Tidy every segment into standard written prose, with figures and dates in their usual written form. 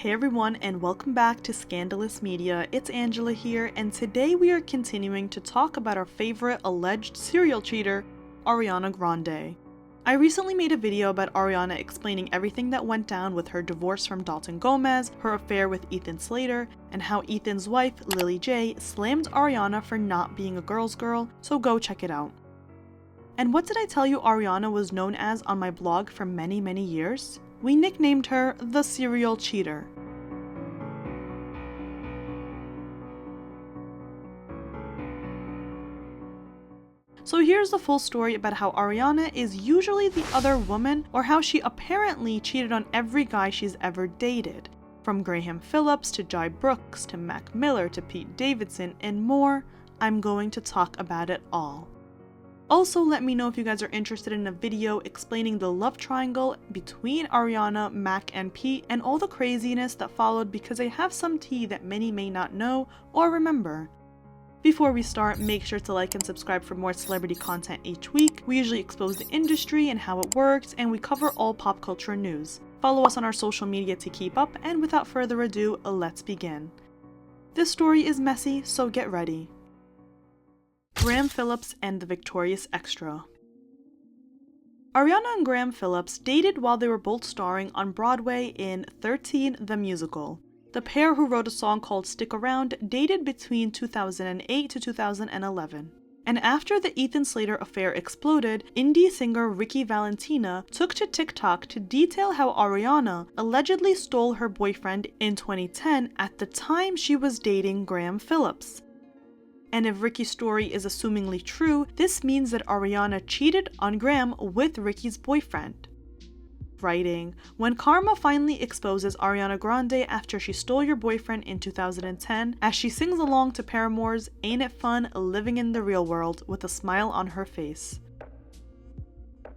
Hey everyone, and welcome back to Scandalous Media. It's Angela here, and today we are continuing to talk about our favorite alleged serial cheater, Ariana Grande. I recently made a video about Ariana explaining everything that went down with her divorce from Dalton Gomez, her affair with Ethan Slater, and how Ethan's wife, Lily J, slammed Ariana for not being a girl's girl, so go check it out. And what did I tell you Ariana was known as on my blog for many years? We nicknamed her the serial cheater. So here's the full story about how Ariana is usually the other woman, or how she apparently cheated on every guy she's ever dated. From Graham Phillips to Jai Brooks to Mac Miller to Pete Davidson and more, I'm going to talk about it all. Also, let me know if you guys are interested in a video explaining the love triangle between Ariana, Mac, and Pete, and all the craziness that followed, because I have some tea that many may not know or remember. Before we start, make sure to like and subscribe for more celebrity content each week. We usually expose the industry and how it works, and we cover all pop culture news. Follow us on our social media to keep up, and without further ado, let's begin. This story is messy, so get ready. Graham Phillips and the Victorious Extra. Ariana and Graham Phillips dated while they were both starring on Broadway in 13 the Musical. The pair, who wrote a song called Stick Around, dated between 2008 to 2011. And after the Ethan Slater affair exploded, indie singer Ricky Valentina took to TikTok to detail how Ariana allegedly stole her boyfriend in 2010 at the time she was dating Graham Phillips. And if Ricky's story is assumingly true, this means that Ariana cheated on Graham with Ricky's boyfriend. Writing, when karma finally exposes Ariana Grande after she stole your boyfriend in 2010, as she sings along to Paramore's Ain't It Fun Living in the Real World with a smile on her face.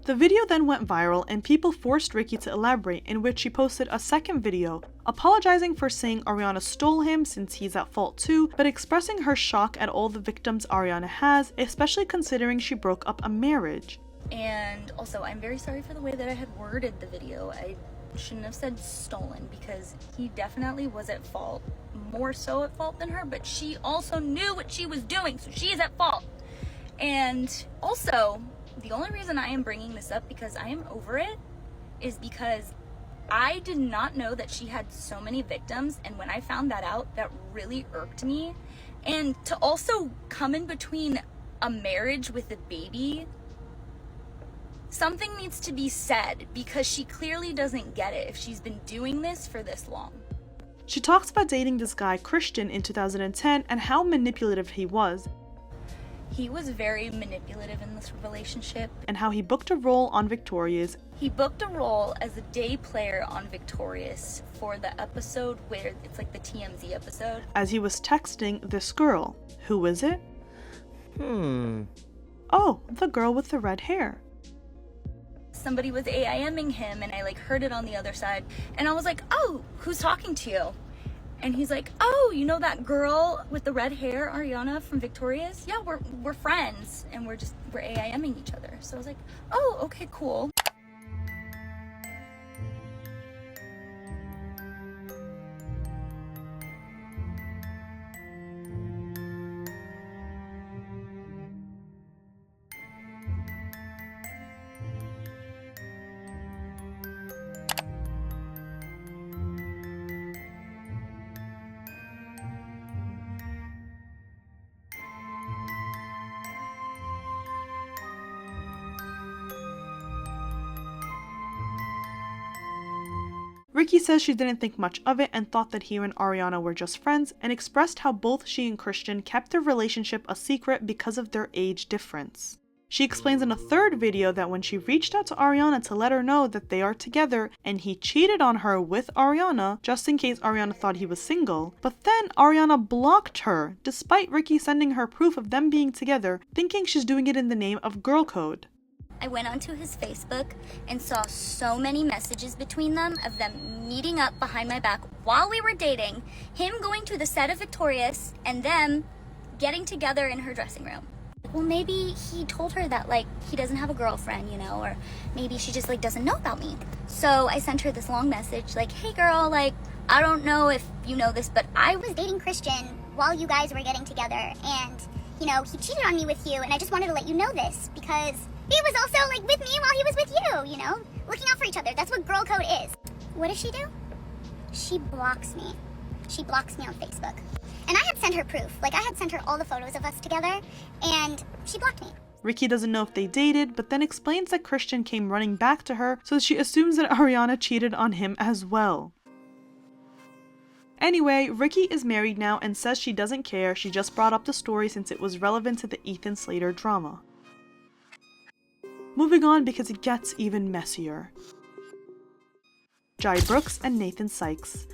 The video then went viral, and people forced Ricky to elaborate, in which she posted a second video apologizing for saying Ariana stole him since he's at fault too, but expressing her shock at all the victims Ariana has, especially considering she broke up a marriage. And also, I'm very sorry for the way that I had worded the video. I shouldn't have said stolen, because he definitely was at fault. More so at fault than her, but she also knew what she was doing, so she is at fault. And also, the only reason I am bringing this up, because I am over it, is because I did not know that she had so many victims, and when I found that out, that really irked me. And to also come in between a marriage with a baby, something needs to be said, because she clearly doesn't get it if she's been doing this for this long. She talks about dating this guy Christian in 2010 and how manipulative he was. He was very manipulative in this relationship. And how he booked a role on Victorious. He booked a role as a day player on Victorious for the episode where it's like the TMZ episode. As he was texting this girl. Who is it? Oh, the girl with the red hair. Somebody was AIMing him, and I heard it on the other side. And I was like, oh, who's talking to you? And he's like, oh, you know that girl with the red hair, Ariana from Victorious? Yeah, we're friends, and we're AIMing each other. So I was like, oh, okay, cool. Ricky says she didn't think much of it and thought that he and Ariana were just friends, and expressed how both she and Christian kept their relationship a secret because of their age difference. She explains in a third video that when she reached out to Ariana to let her know that they are together and he cheated on her with Ariana just in case Ariana thought he was single, but then Ariana blocked her despite Ricky sending her proof of them being together, thinking she's doing it in the name of girl code. I went onto his Facebook and saw so many messages between them of them meeting up behind my back while we were dating, him going to the set of Victorious, and them getting together in her dressing room. Well, maybe he told her that, he doesn't have a girlfriend, or maybe she just, doesn't know about me. So I sent her this long message, hey girl, I don't know if you know this, but I was dating Christian while you guys were getting together, and, you know, he cheated on me with you, and I just wanted to let you know this, because he was also, like, with me while he was with you, you know? Looking out for each other. That's what girl code is. What does she do? She blocks me. She blocks me on Facebook. And I had sent her proof. Like, I had sent her all the photos of us together, and she blocked me. Ricky doesn't know if they dated, but then explains that Christian came running back to her, so she assumes that Ariana cheated on him as well. Anyway, Ricky is married now and says she doesn't care, she just brought up the story since it was relevant to the Ethan Slater drama. Moving on because it gets even messier. Jai Brooks and Nathan Sykes.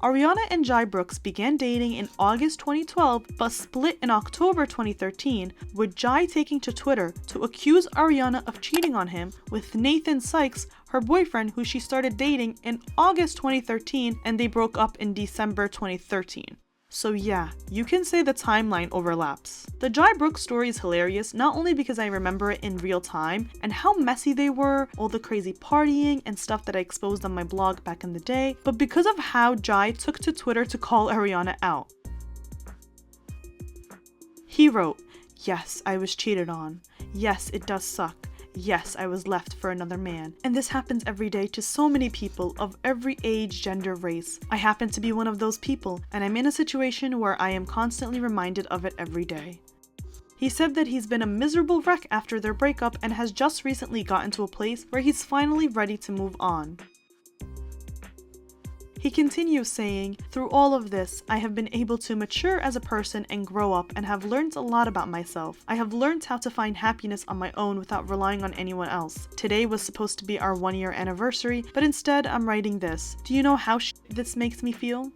Ariana and Jai Brooks began dating in August 2012 but split in October 2013, with Jai taking to Twitter to accuse Ariana of cheating on him with Nathan Sykes, her boyfriend, who she started dating in August 2013 and they broke up in December 2013. So yeah, you can say the timeline overlaps. The Jai Brooks story is hilarious, not only because I remember it in real time and how messy they were, all the crazy partying and stuff that I exposed on my blog back in the day, but because of how Jai took to Twitter to call Ariana out. He wrote, "Yes, I was cheated on. Yes, it does suck. Yes, I was left for another man. And this happens every day to so many people of every age, gender, race. I happen to be one of those people, and I'm in a situation where I am constantly reminded of it every day." He said that he's been a miserable wreck after their breakup and has just recently gotten to a place where he's finally ready to move on. He continues saying, "Through all of this, I have been able to mature as a person and grow up and have learned a lot about myself. I have learned how to find happiness on my own without relying on anyone else. Today was supposed to be our 1-year anniversary, but instead I'm writing this. Do you know how this makes me feel?"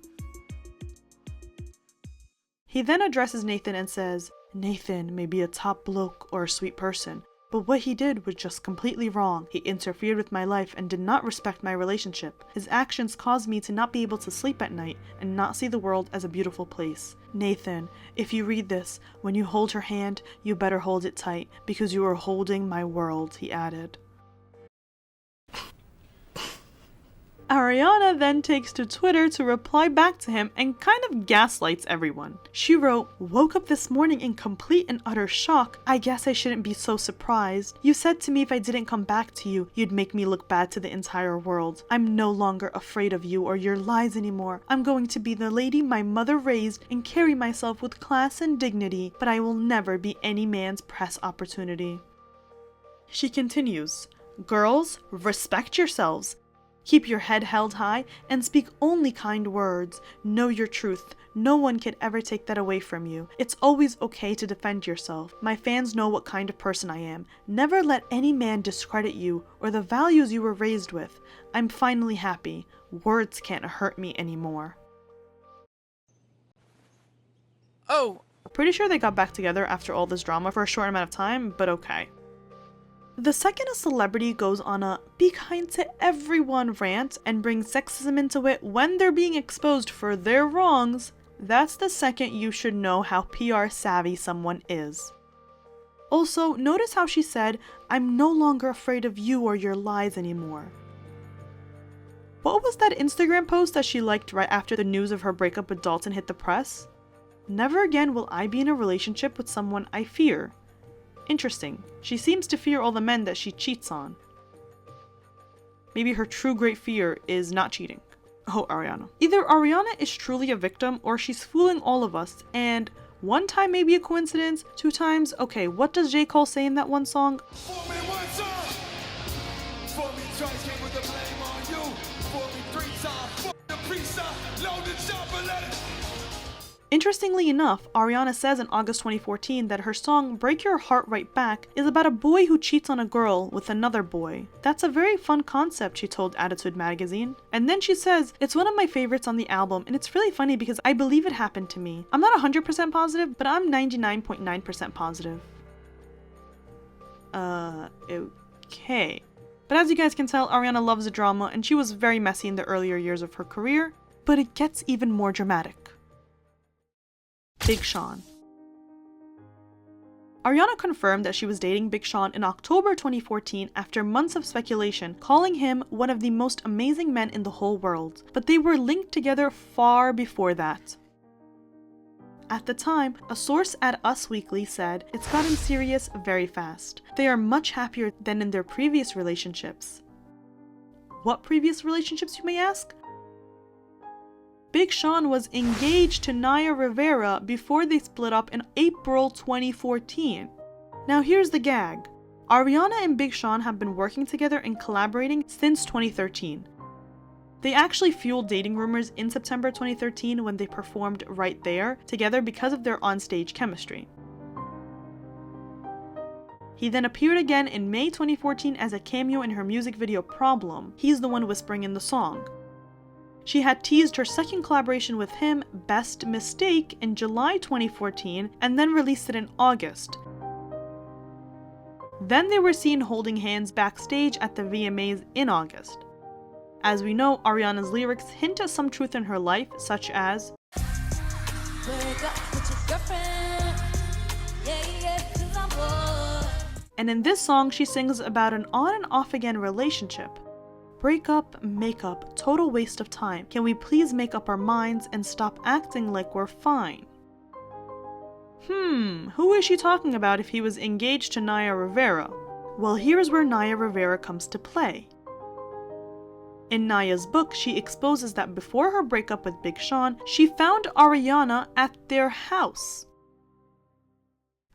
He then addresses Nathan and says, "Nathan may be a top bloke or a sweet person, but what he did was just completely wrong. He interfered with my life and did not respect my relationship. His actions caused me to not be able to sleep at night and not see the world as a beautiful place. Nathan, if you read this, when you hold her hand, you better hold it tight, because you are holding my world," he added. Ariana then takes to Twitter to reply back to him and kind of gaslights everyone. She wrote, "Woke up this morning in complete and utter shock. I guess I shouldn't be so surprised. You said to me if I didn't come back to you, you'd make me look bad to the entire world. I'm no longer afraid of you or your lies anymore. I'm going to be the lady my mother raised and carry myself with class and dignity, but I will never be any man's press opportunity." She continues, "Girls, respect yourselves. Keep your head held high and speak only kind words. Know your truth. No one can ever take that away from you. It's always okay to defend yourself. My fans know what kind of person I am. Never let any man discredit you or the values you were raised with. I'm finally happy. Words can't hurt me anymore." Oh, Pretty sure they got back together after all this drama for a short amount of time, but okay. The second a celebrity goes on a "be kind to everyone" rant and brings sexism into it when they're being exposed for their wrongs, that's the second you should know how PR savvy someone is. Also, notice how she said, "I'm no longer afraid of you or your lies anymore." What was that Instagram post that she liked right after the news of her breakup with Dalton hit the press? "Never again will I be in a relationship with someone I fear." Interesting. She seems to fear all the men that she cheats on. Maybe her true great fear is not cheating. Oh, Ariana. Either Ariana is truly a victim or she's fooling all of us, and one time may be a coincidence, 2 times, okay, what does J. Cole say in that one song? For me one time, for me twice, came with the blame on you. For me 3 times, fuck the priest, load the chopper, let it. Interestingly enough, Ariana says in August 2014 that her song "Break Your Heart Right Back" is about a boy who cheats on a girl with another boy. That's a very fun concept, she told Attitude magazine. And then she says, "It's one of my favorites on the album, and it's really funny because I believe it happened to me. I'm not 100% positive, but I'm 99.9% positive." Okay. But as you guys can tell, Ariana loves the drama, and she was very messy in the earlier years of her career, but it gets even more dramatic. Big Sean. Ariana confirmed that she was dating Big Sean in October 2014 after months of speculation, calling him one of the most amazing men in the whole world. But they were linked together far before that. At the time, a source at Us Weekly said, "It's gotten serious very fast. They are much happier than in their previous relationships." What previous relationships, you may ask? Big Sean was engaged to Naya Rivera before they split up in April 2014. Now here's the gag. Ariana and Big Sean have been working together and collaborating since 2013. They actually fueled dating rumors in September 2013 when they performed Right There together because of their onstage chemistry. He then appeared again in May 2014 as a cameo in her music video Problem. He's the one whispering in the song. She had teased her second collaboration with him, Best Mistake, in July 2014 and then released it in August. Then they were seen holding hands backstage at the VMAs in August. As we know, Ariana's lyrics hint at some truth in her life, such as, and in this song she sings about an on and off again relationship. Break up, make up, total waste of time. Can we please make up our minds and stop acting like we're fine? Who is she talking about if he was engaged to Naya Rivera? Well, here's where Naya Rivera comes to play. In Naya's book, she exposes that before her breakup with Big Sean, she found Ariana at their house.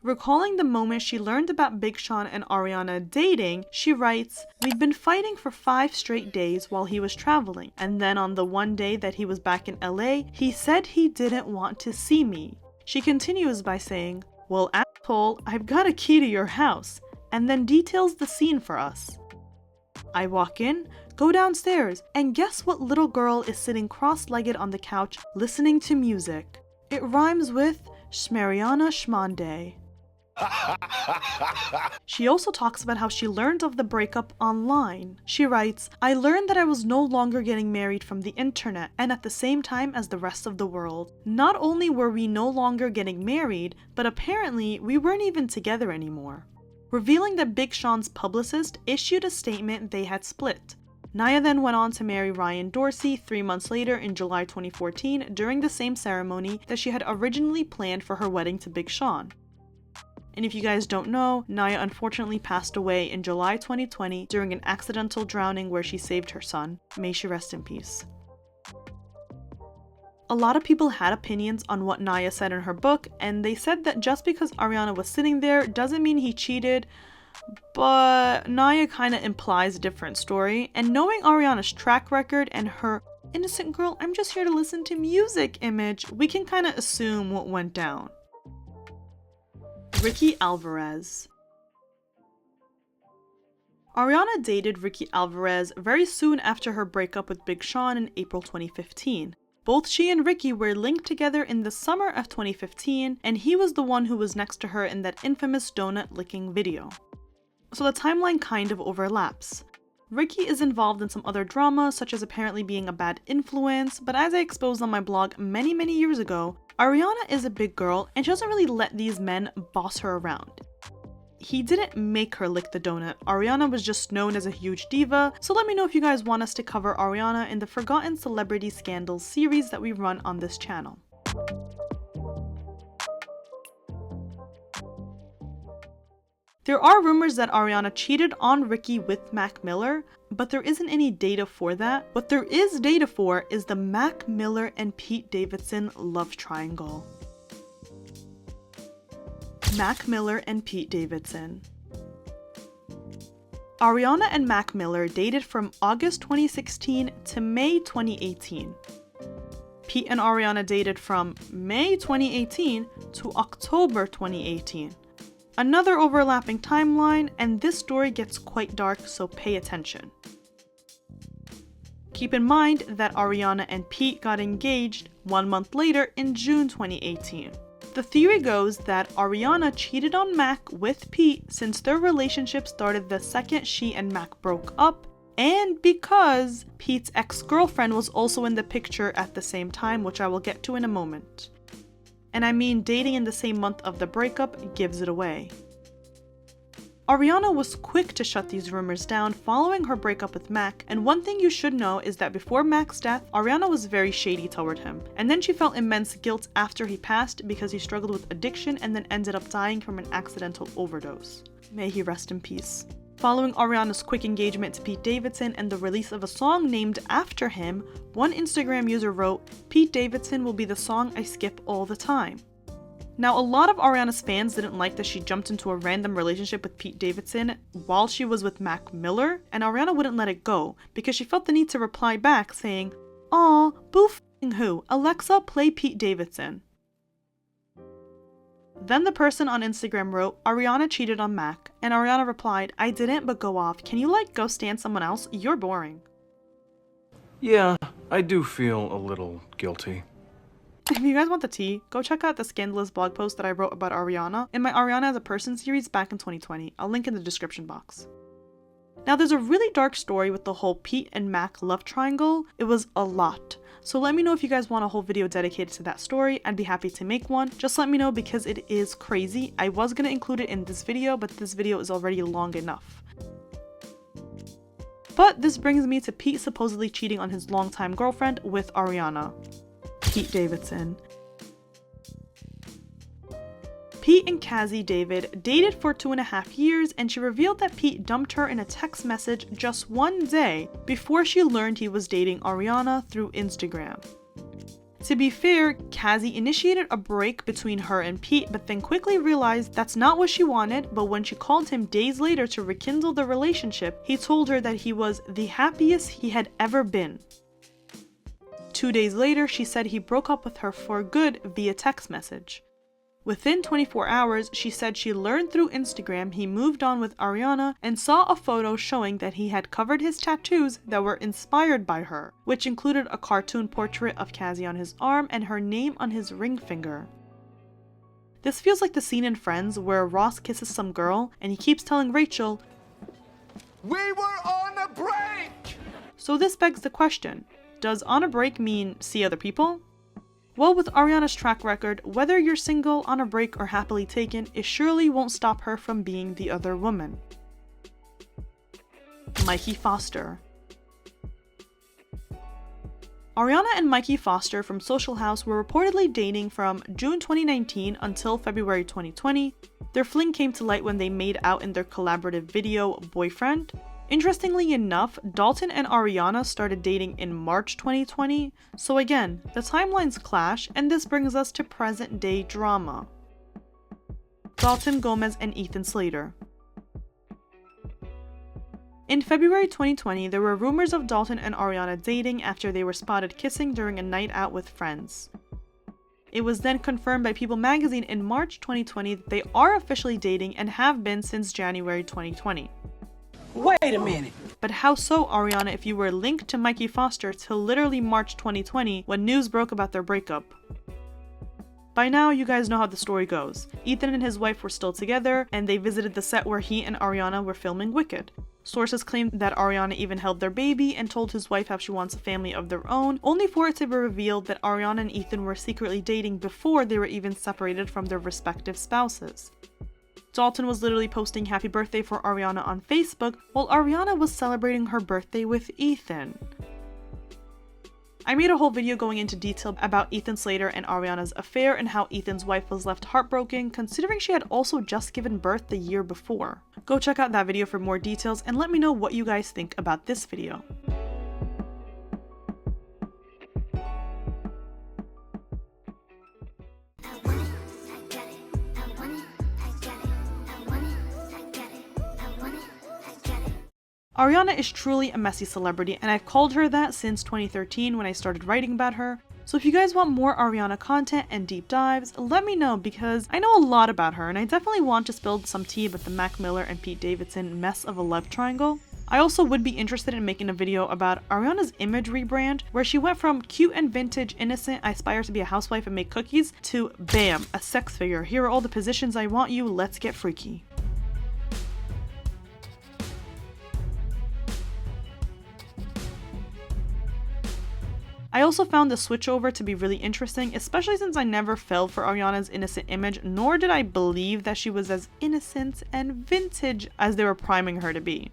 Recalling the moment she learned about Big Sean and Ariana dating, she writes, "We'd been fighting for 5 straight days while he was traveling, and then on the one day that he was back in LA, he said he didn't want to see me." She continues by saying, "Well, asshole, I've got a key to your house," and then details the scene for us. I walk in, go downstairs, and guess what little girl is sitting cross-legged on the couch listening to music? It rhymes with Shmariana Shmonday. She also talks about how she learned of the breakup online. She writes, "I learned that I was no longer getting married from the internet and at the same time as the rest of the world. Not only were we no longer getting married, but apparently we weren't even together anymore." Revealing that Big Sean's publicist issued a statement they had split. Naya then went on to marry Ryan Dorsey 3 months later in July 2014 during the same ceremony that she had originally planned for her wedding to Big Sean. And if you guys don't know, Naya unfortunately passed away in July 2020 during an accidental drowning where she saved her son. May she rest in peace. A lot of people had opinions on what Naya said in her book, and they said that just because Ariana was sitting there doesn't mean he cheated, but Naya kinda implies a different story, and knowing Ariana's track record and her innocent girl, I'm just here to listen to music image, we can kinda assume what went down. Ricky Alvarez. Ariana dated Ricky Alvarez very soon after her breakup with Big Sean in April 2015. Both she and Ricky were linked together in the summer of 2015, and he was the one who was next to her in that infamous donut licking video. So the timeline kind of overlaps. Ricky is involved in some other drama, such as apparently being a bad influence, but as I exposed on my blog many years ago, Ariana is a big girl and she doesn't really let these men boss her around. He didn't make her lick the donut. Ariana was just known as a huge diva, so let me know if you guys want us to cover Ariana in the Forgotten Celebrity Scandals series that we run on this channel. There are rumors that Ariana cheated on Ricky with Mac Miller, but there isn't any data for that. What there is data for is the Mac Miller and Pete Davidson love triangle. Mac Miller and Pete Davidson. Ariana and Mac Miller dated from August 2016 to May 2018. Pete and Ariana dated from May 2018 to October 2018. Another overlapping timeline, and this story gets quite dark, so pay attention. Keep in mind that Ariana and Pete got engaged 1 month later in June 2018. The theory goes that Ariana cheated on Mac with Pete since their relationship started the second she and Mac broke up, and because Pete's ex-girlfriend was also in the picture at the same time, which I will get to in a moment. And I mean dating in the same month of the breakup gives it away. Ariana was quick to shut these rumors down following her breakup with Mac, and one thing you should know is that before Mac's death, Ariana was very shady toward him, and then she felt immense guilt after he passed because he struggled with addiction and then ended up dying from an accidental overdose. May he rest in peace. Following Ariana's quick engagement to Pete Davidson and the release of a song named after him, one Instagram user wrote, "Pete Davidson will be the song I skip all the time." Now, a lot of Ariana's fans didn't like that she jumped into a random relationship with Pete Davidson while she was with Mac Miller, and Ariana wouldn't let it go because she felt the need to reply back saying, "Aw, boo f***ing who? Alexa, play Pete Davidson." Then the person on Instagram wrote, "Ariana cheated on Mac," and Ariana replied, "I didn't, but go off. Can you go stand someone else? You're boring." Yeah, I do feel a little guilty. If you guys want the tea, go check out the Scandalous blog post that I wrote about Ariana in my Ariana as a Person series back in 2020. I'll link in the description box. Now, there's a really dark story with the whole Pete and Mac love triangle. It was a lot. So let me know if you guys want a whole video dedicated to that story. I'd be happy to make one. Just let me know because it is crazy. I was going to include it in this video, but this video is already long enough. But this brings me to Pete supposedly cheating on his longtime girlfriend with Ariana. Pete Davidson. Pete and Cassie David dated for 2.5 years, and she revealed that Pete dumped her in a text message just one day before she learned he was dating Ariana through Instagram. To be fair, Cassie initiated a break between her and Pete, but then quickly realized that's not what she wanted. But when she called him days later to rekindle the relationship, he told her that he was the happiest he had ever been. 2 days later, she said he broke up with her for good via text message. Within 24 hours, she said she learned through Instagram he moved on with Ariana and saw a photo showing that he had covered his tattoos that were inspired by her, which included a cartoon portrait of Cassie on his arm and her name on his ring finger. This feels like the scene in Friends where Ross kisses some girl and he keeps telling Rachel, We were on a break! So this begs the question, does on a break mean see other people? Well, with Ariana's track record, whether you're single, on a break, or happily taken, it surely won't stop her from being the other woman. Mikey Foster. Ariana and Mikey Foster from Social House were reportedly dating from June 2019 until February 2020. Their fling came to light when they made out in their collaborative video, Boyfriend. Interestingly enough, Dalton and Ariana started dating in March 2020, so again, the timelines clash, and this brings us to present day drama. Dalton Gomez and Ethan Slater. In February 2020, there were rumors of Dalton and Ariana dating after they were spotted kissing during a night out with friends. It was then confirmed by People magazine in March 2020 that they are officially dating and have been since January 2020. Wait a minute. But how so, Ariana, if you were linked to Mikey Foster till literally March 2020 when news broke about their breakup? By now, you guys know how the story goes. Ethan and his wife were still together, and they visited the set where he and Ariana were filming Wicked. Sources claimed that Ariana even held their baby and told his wife how she wants a family of their own, only for it to be revealed that Ariana and Ethan were secretly dating before they were even separated from their respective spouses. Dalton was literally posting happy birthday for Ariana on Facebook, while Ariana was celebrating her birthday with Ethan. I made a whole video going into detail about Ethan Slater and Ariana's affair and how Ethan's wife was left heartbroken considering she had also just given birth the year before. Go check out that video for more details and let me know what you guys think about this video. Ariana is truly a messy celebrity, and I've called her that since 2013 when I started writing about her. So if you guys want more Ariana content and deep dives, let me know because I know a lot about her and I definitely want to spill some tea about the Mac Miller and Pete Davidson mess of a love triangle. I also would be interested in making a video about Ariana's image rebrand, where she went from cute and vintage innocent, I aspire to be a housewife and make cookies, to bam, a sex figure, here are all the positions I want you, let's get freaky. I also found the switchover to be really interesting, especially since I never fell for Ariana's innocent image, nor did I believe that she was as innocent and vintage as they were priming her to be.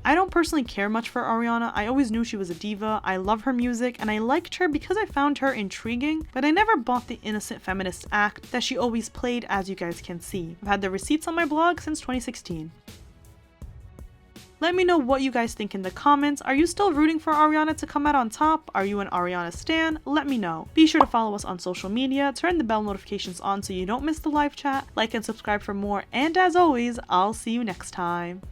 I don't personally care much for Ariana. I always knew she was a diva, I love her music, and I liked her because I found her intriguing, but I never bought the innocent feminist act that she always played, as you guys can see. I've had the receipts on my blog since 2016. Let me know what you guys think in the comments. Are you still rooting for Ariana to come out on top? Are you an Ariana stan? Let me know. Be sure to follow us on social media, turn the bell notifications on so you don't miss the live chat, like and subscribe for more, and as always, I'll see you next time.